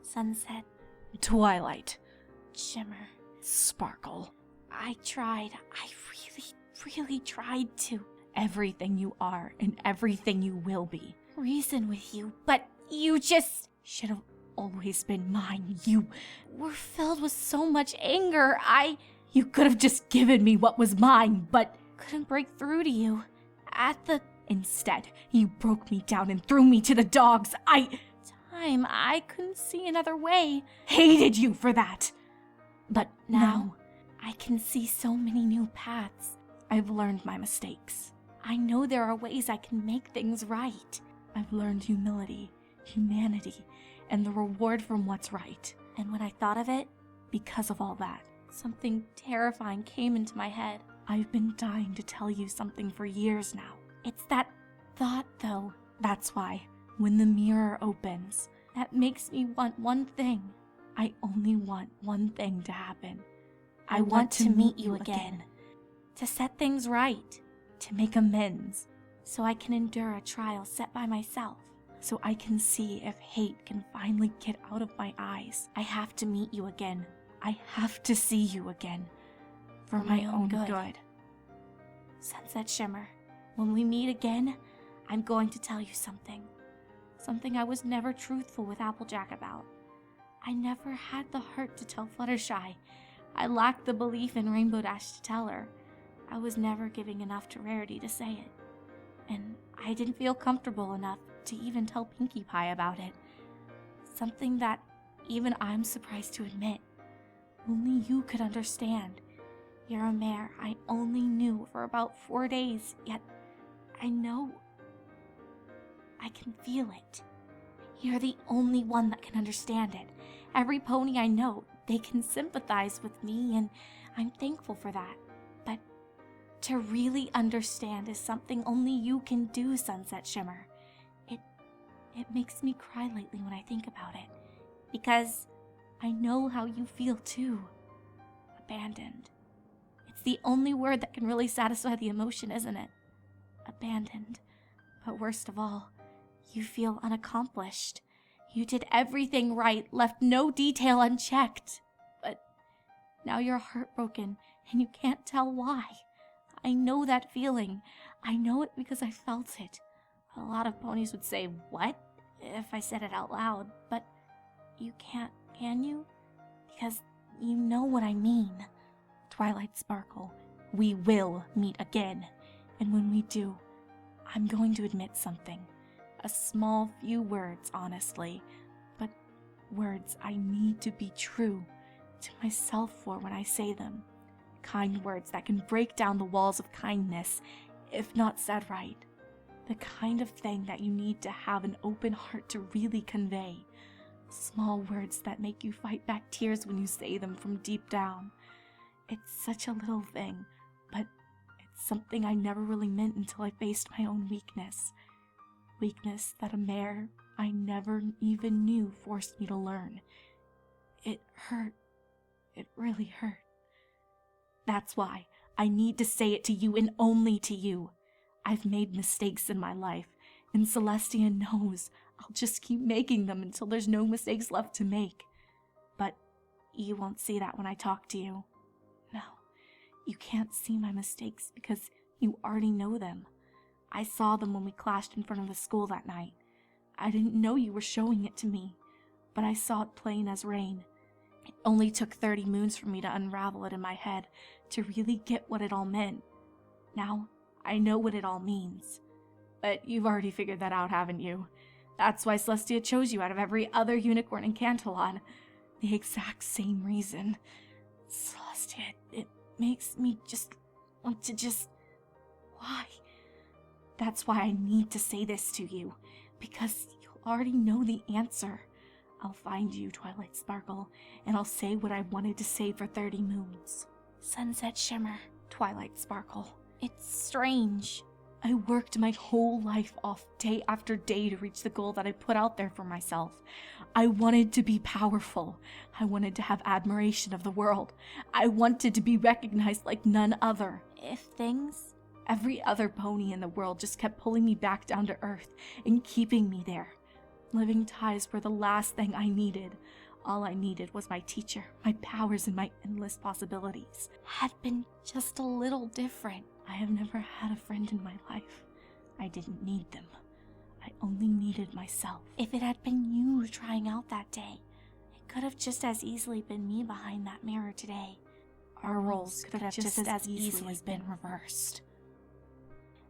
Sunset. Twilight. Shimmer. Sparkle. I tried. I really tried to Everything you are and everything you will be. reason with you, but you just Should have always been mine. You were filled with so much anger. You could have just given me what was mine, but couldn't break through to you. instead, you broke me down and threw me to the dogs. I couldn't see another way. Hated you for that. But now, I can see so many new paths. I've learned my mistakes. I know there are ways I can make things right. I've learned humility, humanity, and the reward from what's right. And when I thought of it, Because of all that, something terrifying came into my head. I've been dying to tell you something for years now. It's that thought, though, That's why, when the mirror opens, that makes me want one thing. I only want one thing to happen. I want to meet you again. To set things right. To make amends, So I can endure a trial set by myself. so I can see if hate can finally get out of my eyes. I have to meet you again. I have to see you again. For my own good. Sunset Shimmer, when we meet again, I'm going to tell you something. Something I was never truthful with Applejack about. I never had the heart to tell Fluttershy. I lacked the belief in Rainbow Dash to tell her. I was never giving enough to Rarity to say it. And I didn't feel comfortable enough to even tell Pinkie Pie about it. Something that even I'm surprised to admit. Only you could understand. You're a mare I only knew for about 4 days, yet I know. I can feel it. You're the only one that can understand it. Every pony I know, they can sympathize with me, and I'm thankful for that. But to really understand is something only you can do, Sunset Shimmer. It makes me cry lately when I think about it. Because I know how you feel too. Abandoned. It's the only word that can really satisfy the emotion, isn't it? Abandoned. But worst of all, you feel unaccomplished. You did everything right, left no detail unchecked. But now you're heartbroken, and you can't tell why. I know that feeling. I know it because I felt it. A lot of ponies would say, "What?" if I said it out loud, but you can't, can you? Because you know what I mean. Twilight Sparkle, we will meet again. And when we do, I'm going to admit something. A small few words, honestly, but words I need to be true to myself for when I say them. Kind words that can break down the walls of kindness, if not said right. The kind of thing that you need to have an open heart to really convey. Small words that make you fight back tears when you say them from deep down. It's such a little thing, but it's something I never really meant until I faced my own weakness. Weakness that a mare I never even knew forced me to learn. It hurt. It really hurt. That's why I need to say it to you and only to you. I've made mistakes in my life, and Celestia knows I'll just keep making them until there's no mistakes left to make. But you won't see that when I talk to you. No, you can't see my mistakes because you already know them. I saw them when we clashed in front of the school that night. I didn't know you were showing it to me, but I saw it plain as rain. It only took 30 moons for me to unravel it in my head to really get what it all meant. Now, I know what it all means. But you've already figured that out, haven't you? That's why Celestia chose you out of every other unicorn in Cantalon. The exact same reason. Celestia, it makes me just want to Why? That's why I need to say this to you, because you'll already know the answer. I'll find you, Twilight Sparkle, and I'll say what I wanted to say for 30 moons. Sunset Shimmer. Twilight Sparkle. It's strange. I worked my whole life off day after day to reach the goal that I put out there for myself. I wanted to be powerful. I wanted to have admiration of the world. I wanted to be recognized like none other. Every other pony in the world just kept pulling me back down to earth and keeping me there. living ties were the last thing I needed. All I needed was my teacher, my powers, and my endless possibilities. Had been just a little different. I have never had a friend in my life. I didn't need them. I only needed myself. If it had been you trying out that day, it could have just as easily been me behind that mirror today. Our roles could have just as easily been reversed.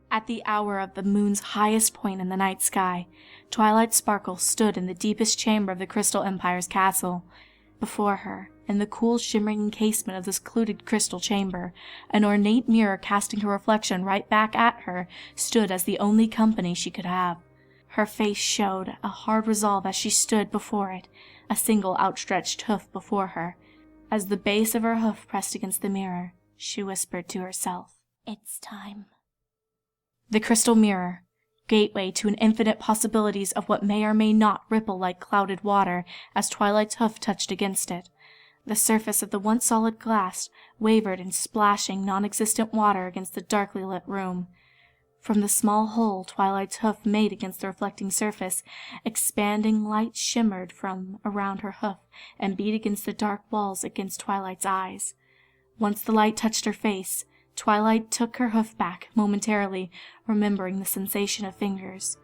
At the hour of the moon's highest point in the night sky, Twilight Sparkle stood in the deepest chamber of the Crystal Empire's castle. Before her, in the cool shimmering encasement of the secluded crystal chamber, an ornate mirror casting her reflection right back at her stood as the only company she could have. Her face showed a hard resolve as she stood before it, a single outstretched hoof before her. As the base of her hoof pressed against the mirror, she whispered to herself, "It's time." The crystal mirror, gateway to an infinite possibilities of what may or may not ripple like clouded water as Twilight's hoof touched against it. The surface of the once solid glass wavered in splashing, non-existent water against the darkly lit room. From the small hole Twilight's hoof made against the reflecting surface, expanding light shimmered from around her hoof and beat against the dark walls against Twilight's eyes. Once the light touched her face, Twilight took her hoof back, momentarily remembering the sensation of fingers.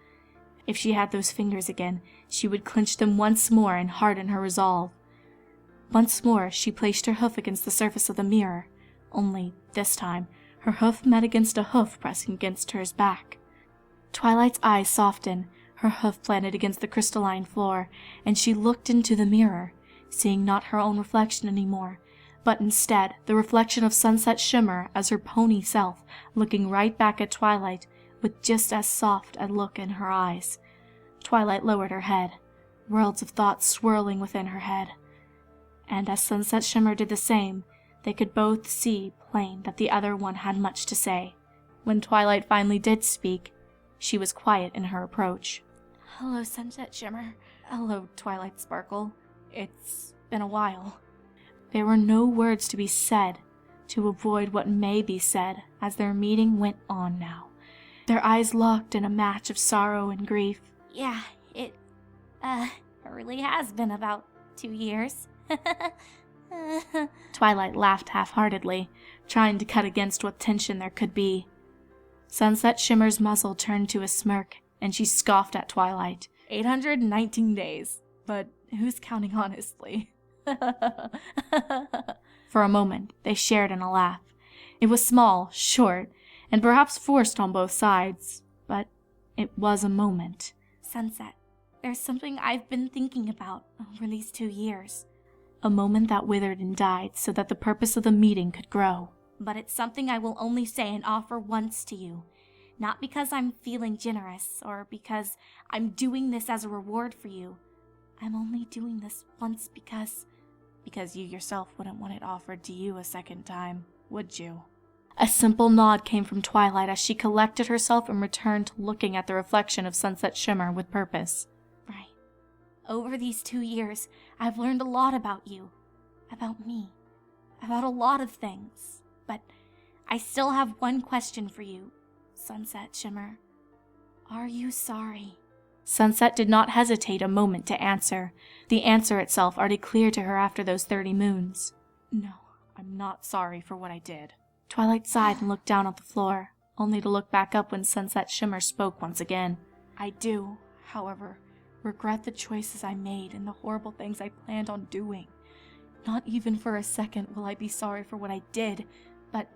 If she had those fingers again, she would clench them once more and harden her resolve. Once more she placed her hoof against the surface of the mirror, only, this time, her hoof met against a hoof pressing against hers back. Twilight's eyes softened, her hoof planted against the crystalline floor, and she looked into the mirror, seeing not her own reflection anymore, but instead the reflection of Sunset Shimmer as her pony self, looking right back at Twilight with just as soft a look in her eyes. Twilight lowered her head, worlds of thoughts swirling within her head. And as Sunset Shimmer did the same, they could both see plain that the other one had much to say. When Twilight finally did speak, she was quiet in her approach. "Hello, Sunset Shimmer." "Hello, Twilight Sparkle. It's been a while." There were no words to be said to avoid what may be said as their meeting went on now. Their eyes locked in a match of sorrow and grief. "Yeah, it really has been about 2 years." Twilight laughed half-heartedly, trying to cut against what tension there could be. Sunset Shimmer's muzzle turned to a smirk, and she scoffed at Twilight. 819 days, but who's counting honestly? For a moment, they shared in a laugh. It was small, short, and perhaps forced on both sides, but it was a moment. "Sunset, there's something I've been thinking about over these 2 years. A moment that withered and died so that the purpose of the meeting could grow. But it's something I will only say and offer once to you. Not because I'm feeling generous, or because I'm doing this as a reward for you. I'm only doing this once because you yourself wouldn't want it offered to you a second time, would you?" A simple nod came from Twilight as she collected herself and returned to looking at the reflection of Sunset Shimmer with purpose. "Right. Over these 2 years, I've learned a lot about you, about me, about a lot of things. But I still have one question for you, Sunset Shimmer. Are you sorry?" Sunset did not hesitate a moment to answer, the answer itself already clear to her after those 30 moons. "No, I'm not sorry for what I did." Twilight sighed and looked down at the floor, only to look back up when Sunset Shimmer spoke once again. "I do, however, regret the choices I made and the horrible things I planned on doing. Not even for a second will I be sorry for what I did, but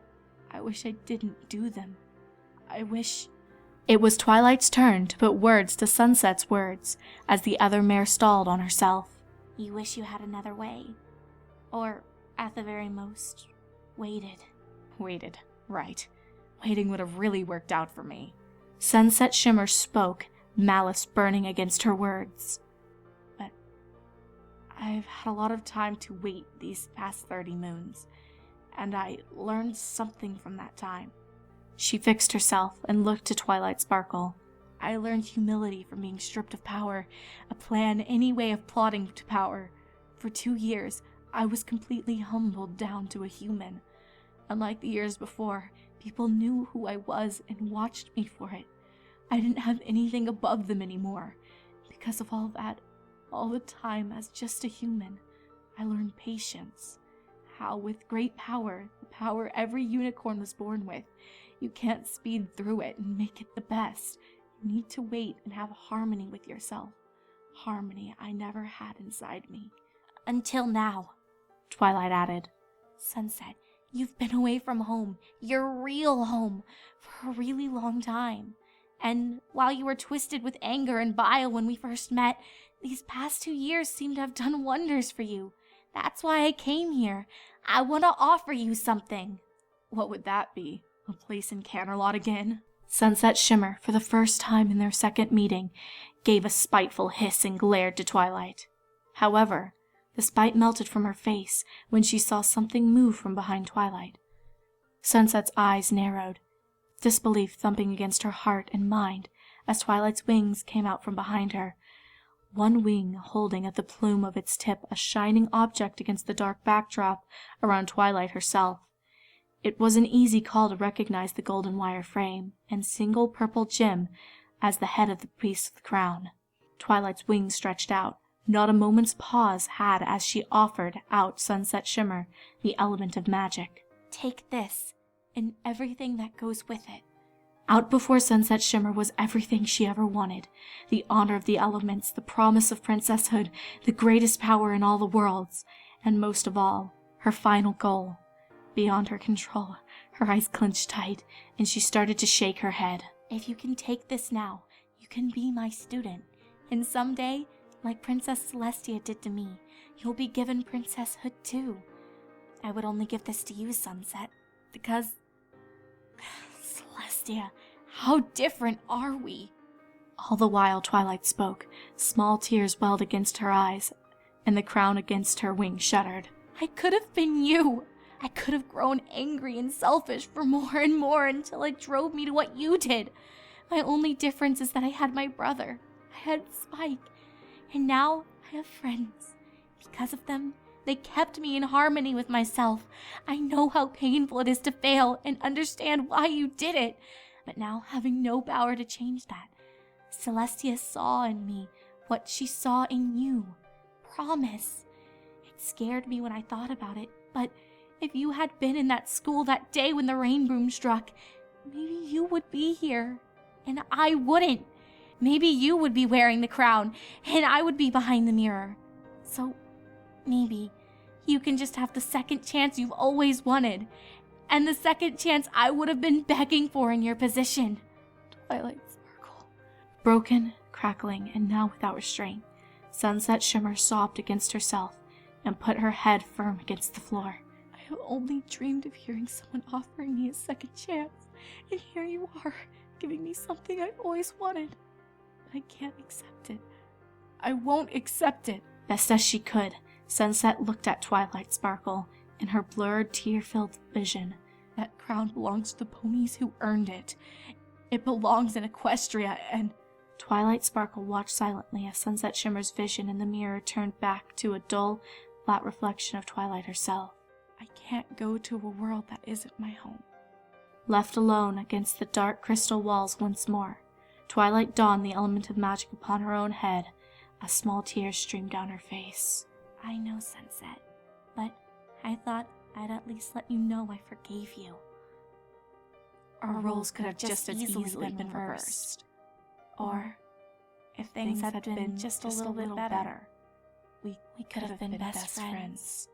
I wish I didn't do them. I wish..." It was Twilight's turn to put words to Sunset's words, as the other mare stalled on herself. "You wish you had another way. Or, at the very most, waited." Waited, right. Waiting would have really worked out for me. Sunset Shimmer spoke, malice burning against her words. "But I've had a lot of time to wait these past 30 moons, and I learned something from that time." She fixed herself and looked to Twilight Sparkle. "I learned humility from being stripped of power, a plan, any way of plotting to power. For 2 years, I was completely humbled down to a human. Unlike the years before, people knew who I was and watched me for it. I didn't have anything above them anymore. because of all that, all the time as just a human, I learned patience. How with great power, the power every unicorn was born with, you can't speed through it and make it the best. You need to wait and have harmony with yourself. Harmony I never had inside me. Until now, Twilight added. Sunset, you've been away from home, your real home, for a really long time. And while you were twisted with anger and bile when we first met, these past 2 years seem to have done wonders for you. That's why I came here. I want to offer you something. What would that be? A place in Canterlot again? Sunset Shimmer, for the first time in their second meeting, gave a spiteful hiss and glared to Twilight. However, the spite melted from her face when she saw something move from behind Twilight. Sunset's eyes narrowed, disbelief thumping against her heart and mind as Twilight's wings came out from behind her, one wing holding at the plume of its tip a shining object against the dark backdrop around Twilight herself. It was an easy call to recognize the golden wire frame and single purple gem as the head of the priest of the crown. Twilight's wings stretched out. Not a moment's pause had as she offered out Sunset Shimmer, the element of magic. Take this, and everything that goes with it. Out before Sunset Shimmer was everything she ever wanted. The honor of the elements, the promise of princesshood, the greatest power in all the worlds, and most of all, her final goal. Beyond her control, her eyes clenched tight, and she started to shake her head. If you can take this now, you can be my student. And someday, like Princess Celestia did to me, you'll be given princesshood too. I would only give this to you, Sunset, because... Celestia, how different are we? All the while Twilight spoke, small tears welled against her eyes, and the crown against her wing shuddered. I could have been you. I could have grown angry and selfish for more and more until it drove me to what you did. My only difference is that I had my brother. I had Spike. And now I have friends. Because of them, they kept me in harmony with myself. I know how painful it is to fail and understand why you did it. But now, having no power to change that, Celestia saw in me what she saw in you. Promise. It scared me when I thought about it, but if you had been in that school that day when the rain broom struck, maybe you would be here, and I wouldn't. Maybe you would be wearing the crown, and I would be behind the mirror. So, maybe you can just have the second chance you've always wanted, and the second chance I would have been begging for in your position. Twilight Sparkle. Broken, crackling, and now without restraint, Sunset Shimmer sobbed against herself and put her head firm against the floor. I have only dreamed of hearing someone offering me a second chance, and here you are, giving me something I've always wanted. I can't accept it. I won't accept it. Best as she could, Sunset looked at Twilight Sparkle in her blurred, tear-filled vision. That crown belongs to the ponies who earned it. It belongs in Equestria, and... Twilight Sparkle watched silently as Sunset Shimmer's vision in the mirror turned back to a dull, flat reflection of Twilight herself. I can't go to a world that isn't my home. Left alone against the dark crystal walls once more, Twilight donned the element of magic upon her own head. A small tear streamed down her face. I know, Sunset, but I thought I'd at least let you know I forgave you. Our roles could have just as easily been reversed. Or, if things had been just a little bit better, we could have been best friends.